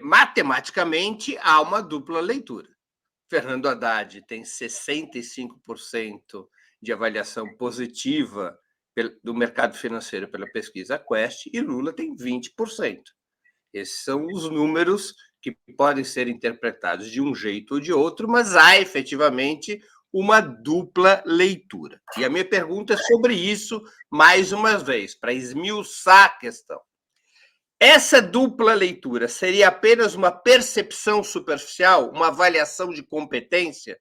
matematicamente, há uma dupla leitura. Fernando Haddad tem 65% de avaliação positiva do mercado financeiro pela pesquisa Quest e Lula tem 20%. Esses são os números que podem ser interpretados de um jeito ou de outro, mas há efetivamente uma dupla leitura. E a minha pergunta é sobre isso, mais uma vez, para esmiuçar a questão. Essa dupla leitura seria apenas uma percepção superficial, uma avaliação de competência?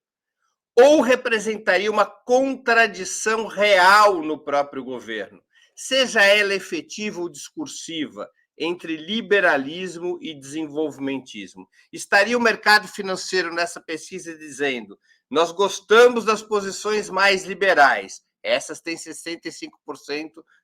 Ou representaria uma contradição real no próprio governo, seja ela efetiva ou discursiva, entre liberalismo e desenvolvimentismo? Estaria o mercado financeiro nessa pesquisa dizendo: nós gostamos das posições mais liberais, essas têm 65%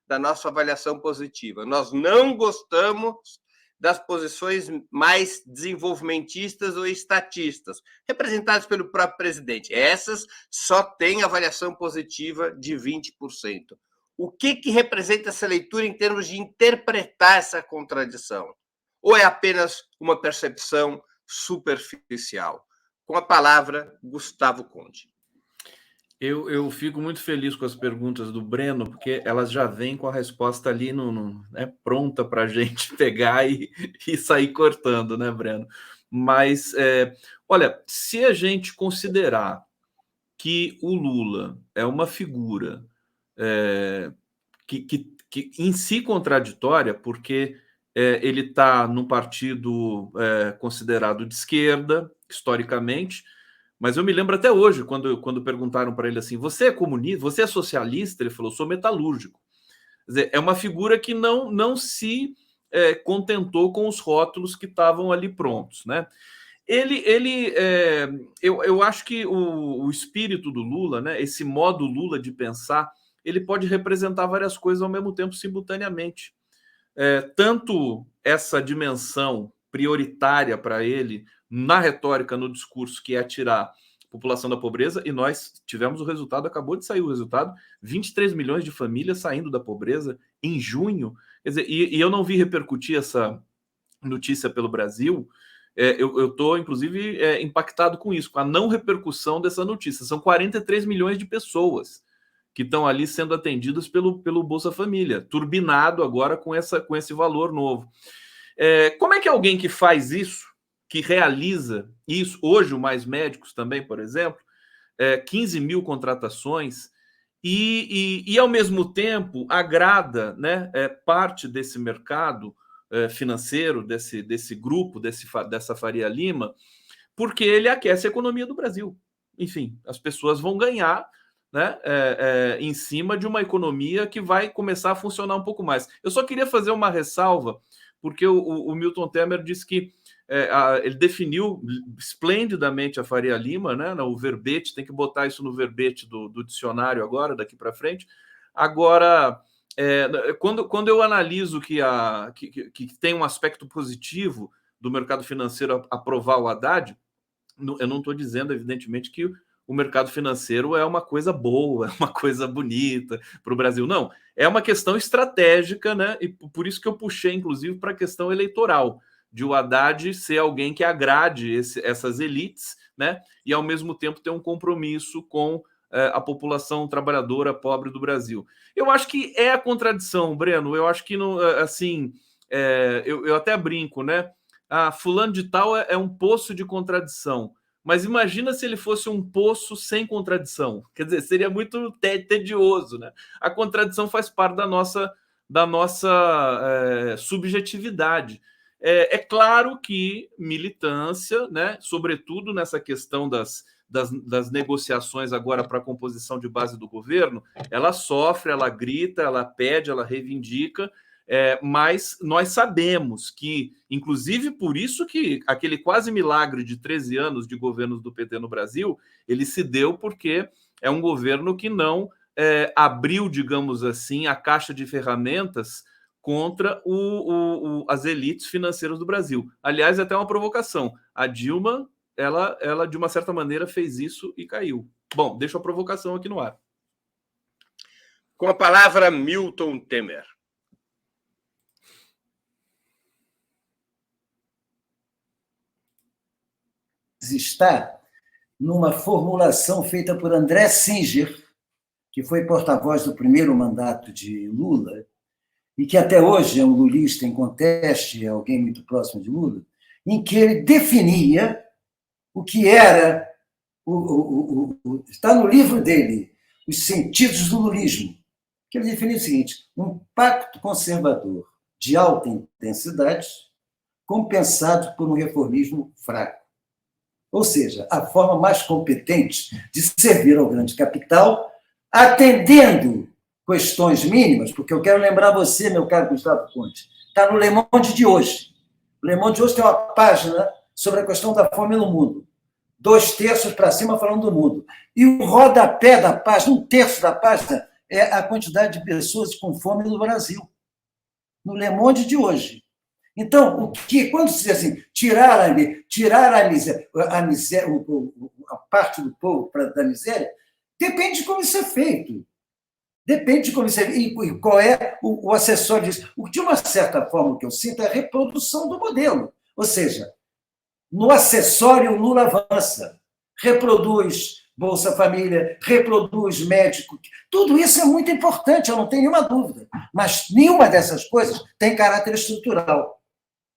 da nossa avaliação positiva. Nós não gostamos das posições mais desenvolvimentistas ou estatistas, representadas pelo próprio presidente. Essas só têm avaliação positiva de 20%. O que representa essa leitura em termos de interpretar essa contradição? Ou é apenas uma percepção superficial? Com a palavra, Gustavo Conde. Eu fico muito feliz com as perguntas do Breno, porque elas já vêm com a resposta ali pronta para a gente pegar e sair cortando, né, Breno? Mas, olha, se a gente considerar que o Lula é uma figura que em si contraditória, porque ele está num partido considerado de esquerda, historicamente, mas eu me lembro até hoje, quando perguntaram para ele assim: você é comunista, você é socialista? Ele falou: sou metalúrgico. Quer dizer, é uma figura que não se contentou com os rótulos que estavam ali prontos, né? Eu acho que o espírito do Lula, né, esse modo Lula de pensar, ele pode representar várias coisas ao mesmo tempo, simultaneamente. Tanto essa dimensão prioritária para ele na retórica, no discurso, que é tirar a população da pobreza, e nós tivemos o resultado, acabou de sair o resultado, 23 milhões de famílias saindo da pobreza em junho. Quer dizer, e eu não vi repercutir essa notícia pelo Brasil. Eu estou, inclusive, impactado com isso, com a não repercussão dessa notícia. São 43 milhões de pessoas que estão ali sendo atendidas pelo Bolsa Família, turbinado agora com esse valor novo. Como é que alguém que faz isso, que realiza isso, hoje o Mais Médicos também, por exemplo, 15 mil contratações, e ao mesmo tempo agrada, né, parte desse mercado financeiro, desse grupo, dessa Faria Lima, porque ele aquece a economia do Brasil. Enfim, as pessoas vão ganhar, né, em cima de uma economia que vai começar a funcionar um pouco mais. Eu só queria fazer uma ressalva, porque o Milton Temer disse que ele definiu esplendidamente a Faria Lima, né, o verbete, tem que botar isso no verbete do dicionário agora, daqui para frente. Agora, quando eu analiso que tem um aspecto positivo do mercado financeiro aprovar o Haddad, eu não estou dizendo, evidentemente, que o mercado financeiro é uma coisa boa, é uma coisa bonita para o Brasil. Não, é uma questão estratégica, né? E por isso que eu puxei, inclusive, para a questão eleitoral, de o Haddad ser alguém que agrade essas elites, né? E, ao mesmo tempo, ter um compromisso com a população trabalhadora pobre do Brasil. Eu acho que é a contradição, Breno. Eu acho que, assim, eu até brinco, né? Fulano de tal é um poço de contradição. Mas imagina se ele fosse um poço sem contradição. Quer dizer, seria muito tedioso, né? A contradição faz parte da nossa subjetividade. Claro que militância, né, sobretudo nessa questão das negociações agora para a composição de base do governo, ela sofre, ela grita, ela pede, ela reivindica, mas nós sabemos que, inclusive por isso que aquele quase milagre de 13 anos de governos do PT no Brasil, ele se deu porque é um governo que não abriu, digamos assim, a caixa de ferramentas contra as elites financeiras do Brasil. Aliás, é até uma provocação. A Dilma, ela de uma certa maneira fez isso e caiu. Bom, deixo a provocação aqui no ar. Com a palavra, Milton Temer. Marx está numa formulação feita por André Singer, que foi porta-voz do primeiro mandato de Lula, e que até hoje é um lulista em conteste, é alguém muito próximo de Lula, em que ele definia o que era, está no livro dele, Os Sentidos do Lulismo, que ele definiu o seguinte: um pacto conservador de alta intensidade compensado por um reformismo fraco. Ou seja, a forma mais competente de servir ao grande capital, atendendo questões mínimas, porque eu quero lembrar você, meu caro Gustavo Conte, está no Le Monde de hoje. O Le Monde de hoje tem uma página sobre a questão da fome no mundo. 2/3 para cima falando do mundo. E o rodapé da página, 1/3 da página, é a quantidade de pessoas com fome no Brasil. No Le Monde de hoje. Então, o que, quando se diz assim, tirar a parte do povo da miséria, depende de como isso é feito. Depende de como isso é feito. E qual é o acessório disso. De uma certa forma, o que eu sinto é a reprodução do modelo. Ou seja, no acessório, o Lula avança, reproduz Bolsa Família, reproduz médico. Tudo isso é muito importante, eu não tenho nenhuma dúvida. Mas nenhuma dessas coisas tem caráter estrutural.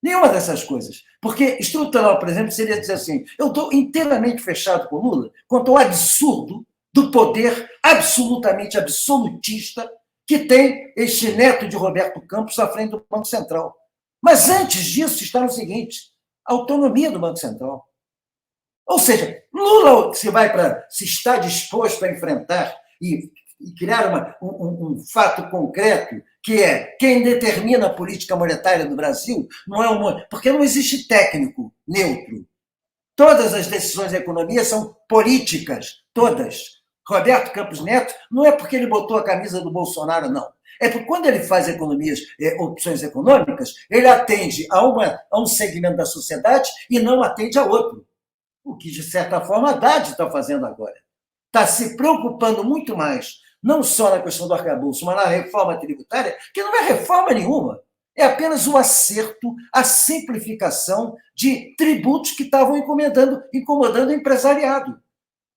Nenhuma dessas coisas. Porque estrutural, por exemplo, seria dizer assim: eu estou inteiramente fechado com o Lula quanto ao absurdo do poder absolutamente absolutista que tem este neto de Roberto Campos à frente do Banco Central. Mas antes disso está o seguinte: a autonomia do Banco Central. Ou seja, Lula se está disposto a enfrentar e criar um fato concreto, que é quem determina a política monetária do Brasil, não é porque não existe técnico neutro. Todas as decisões da economia são políticas, todas. Roberto Campos Neto não é porque ele botou a camisa do Bolsonaro, não. É porque quando ele faz opções econômicas, ele atende a um segmento da sociedade e não atende a outro. O que, de certa forma, a Haddad está fazendo agora. Está se preocupando muito mais, não só na questão do arcabouço, mas na reforma tributária, que não é reforma nenhuma. É apenas o acerto, a simplificação de tributos que estavam incomodando o empresariado.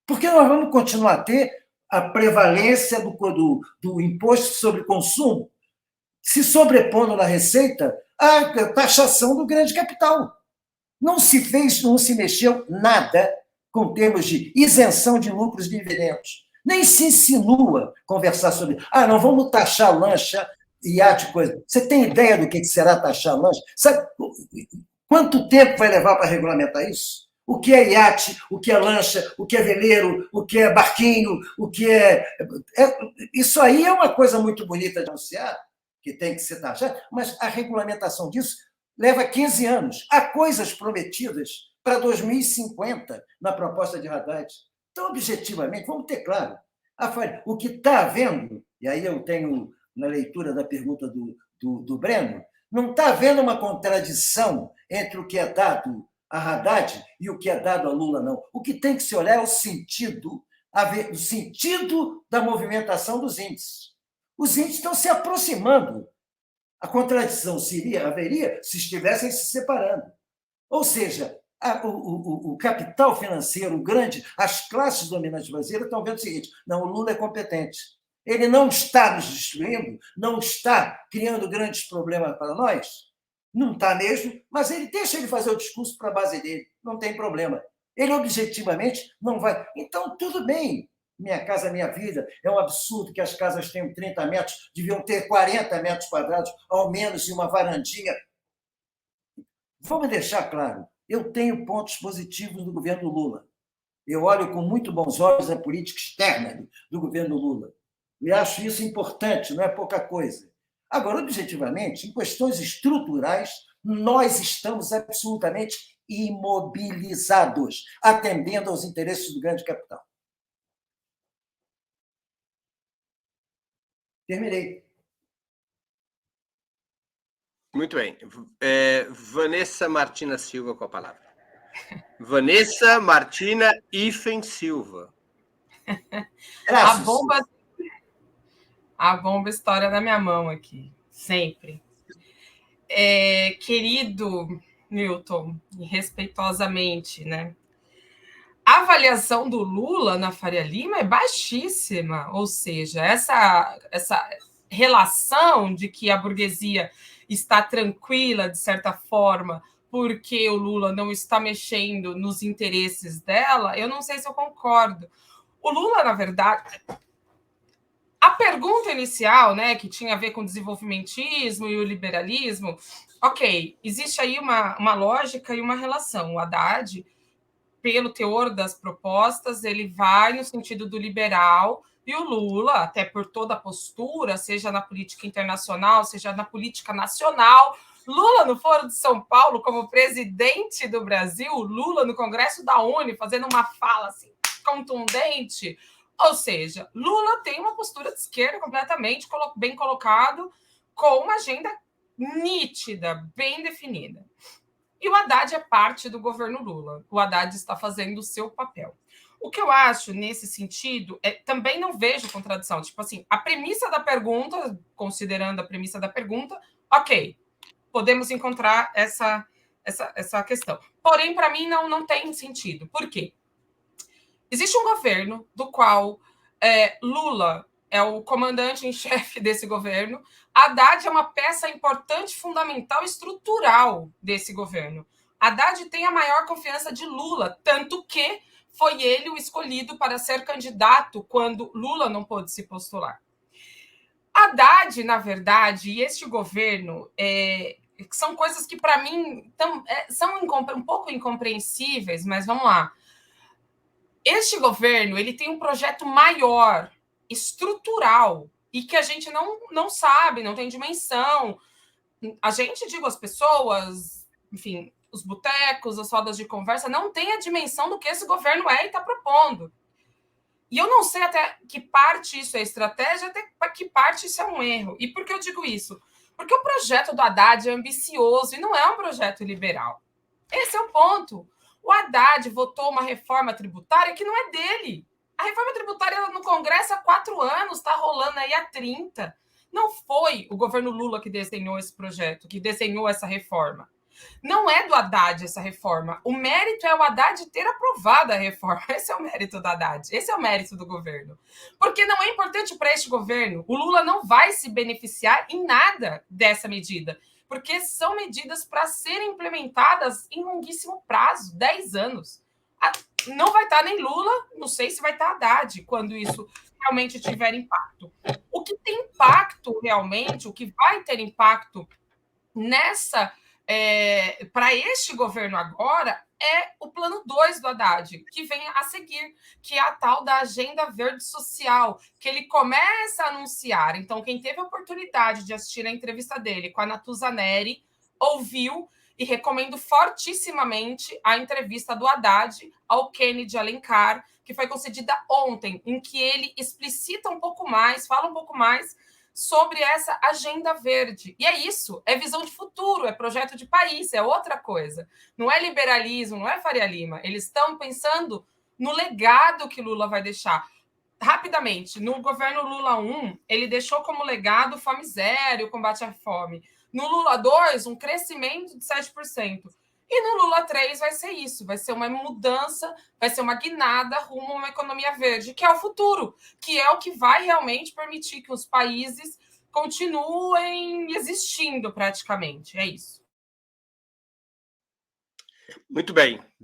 Porque nós vamos continuar a ter a prevalência do imposto sobre consumo se sobrepondo na receita à taxação do grande capital. Não se mexeu nada com termos de isenção de lucros e dividendos. Nem se insinua conversar sobre, não vamos taxar lancha, iate, coisa. Você tem ideia do que será taxar lancha? Sabe quanto tempo vai levar para regulamentar isso? O que é iate, o que é lancha, o que é veleiro, o que é barquinho, o que é... Isso aí é uma coisa muito bonita de anunciar, que tem que ser taxado, mas a regulamentação disso leva 15 anos. Há coisas prometidas para 2050 na proposta de Haddad. Então, objetivamente, vamos ter claro, o que está havendo, e aí eu tenho na leitura da pergunta do Breno, não está havendo uma contradição entre o que é dado a Haddad e o que é dado a Lula, não. O que tem que se olhar é o sentido da movimentação dos índices. Os índices estão se aproximando. A contradição haveria se estivessem se separando. Ou seja, o capital financeiro, as classes dominantes brasileiras estão vendo o seguinte: não, o Lula é competente. Ele não está nos destruindo, não está criando grandes problemas para nós, não está mesmo, mas deixa ele fazer o discurso para a base dele, não tem problema. Ele objetivamente não vai. Então, tudo bem. Minha Casa Minha Vida, é um absurdo que as casas tenham 30 metros, deviam ter 40 metros quadrados, ao menos, e uma varandinha. Vamos deixar claro, eu tenho pontos positivos do governo Lula. Eu olho com muito bons olhos a política externa do governo Lula. E acho isso importante, não é pouca coisa. Agora, objetivamente, em questões estruturais, nós estamos absolutamente imobilizados, atendendo aos interesses do grande capital. Terminei. Muito bem. Vanessa Martina Silva com a palavra. Vanessa Martina Ifen Silva. A bomba estoura na minha mão aqui, sempre. Querido Milton, respeitosamente, né? a avaliação do Lula na Faria Lima é baixíssima, ou seja, essa relação de que a burguesia está tranquila, de certa forma, porque o Lula não está mexendo nos interesses dela, eu não sei se eu concordo. O Lula, na verdade, a pergunta inicial, né, que tinha a ver com o desenvolvimentismo e o liberalismo, ok, existe aí uma lógica e uma relação. O Haddad, pelo teor das propostas, ele vai no sentido do liberal, e o Lula, até por toda a postura, seja na política internacional, seja na política nacional, Lula no Foro de São Paulo como presidente do Brasil, Lula no Congresso da UNE fazendo uma fala assim, contundente, ou seja, Lula tem uma postura de esquerda completamente bem colocado, com uma agenda nítida, bem definida. E o Haddad é parte do governo Lula. O Haddad está fazendo o seu papel. O que eu acho nesse sentido também não vejo contradição. Tipo assim, a premissa da pergunta, considerando a premissa da pergunta, ok, podemos encontrar essa questão. Porém, para mim, não tem sentido. Por quê? Existe um governo do qual Lula é o comandante em chefe desse governo. Haddad é uma peça importante, fundamental, estrutural desse governo. Haddad tem a maior confiança de Lula, tanto que foi ele o escolhido para ser candidato quando Lula não pôde se postular. Haddad, na verdade, e este governo são coisas que, para mim, são um pouco incompreensíveis, mas vamos lá. Este governo ele tem um projeto maior, estrutural, e que a gente não sabe, não tem dimensão. A gente, digo, as pessoas, enfim, os botecos, as rodas de conversa, não tem a dimensão do que esse governo é e está propondo. E eu não sei até que parte isso é estratégia, até que parte isso é um erro. E por que eu digo isso? Porque o projeto do Haddad é ambicioso e não é um projeto liberal. Esse é o ponto. O Haddad votou uma reforma tributária que não é dele. A reforma tributária no Congresso há 4 anos, está rolando aí há 30. Não foi o governo Lula que desenhou esse projeto, que desenhou essa reforma. Não é do Haddad essa reforma. O mérito é o Haddad ter aprovado a reforma. Esse é o mérito do Haddad. Esse é o mérito do governo. Porque não é importante para este governo. O Lula não vai se beneficiar em nada dessa medida. Porque são medidas para serem implementadas em longuíssimo prazo, 10 anos. Não vai estar nem Lula, não sei se vai estar Haddad, quando isso realmente tiver impacto. O que tem impacto realmente, o que vai ter impacto nessa... para este governo agora é o plano 2 do Haddad, que vem a seguir, que é a tal da Agenda Verde Social, que ele começa a anunciar. Então, quem teve a oportunidade de assistir a entrevista dele com a Natuza Neri, ouviu, e recomendo fortissimamente a entrevista do Haddad ao Kennedy Alencar, que foi concedida ontem, em que ele explicita um pouco mais, fala um pouco mais sobre essa agenda verde. E é isso, é visão de futuro, é projeto de país, é outra coisa. Não é liberalismo, não é Faria Lima. Eles estão pensando no legado que Lula vai deixar. Rapidamente, no governo Lula 1, ele deixou como legado fome zero, o combate à fome. No Lula 2, um crescimento de 7%. E no Lula 3 vai ser isso, vai ser uma mudança, vai ser uma guinada rumo a uma economia verde, que é o futuro, que é o que vai realmente permitir que os países continuem existindo praticamente. É isso. Muito bem.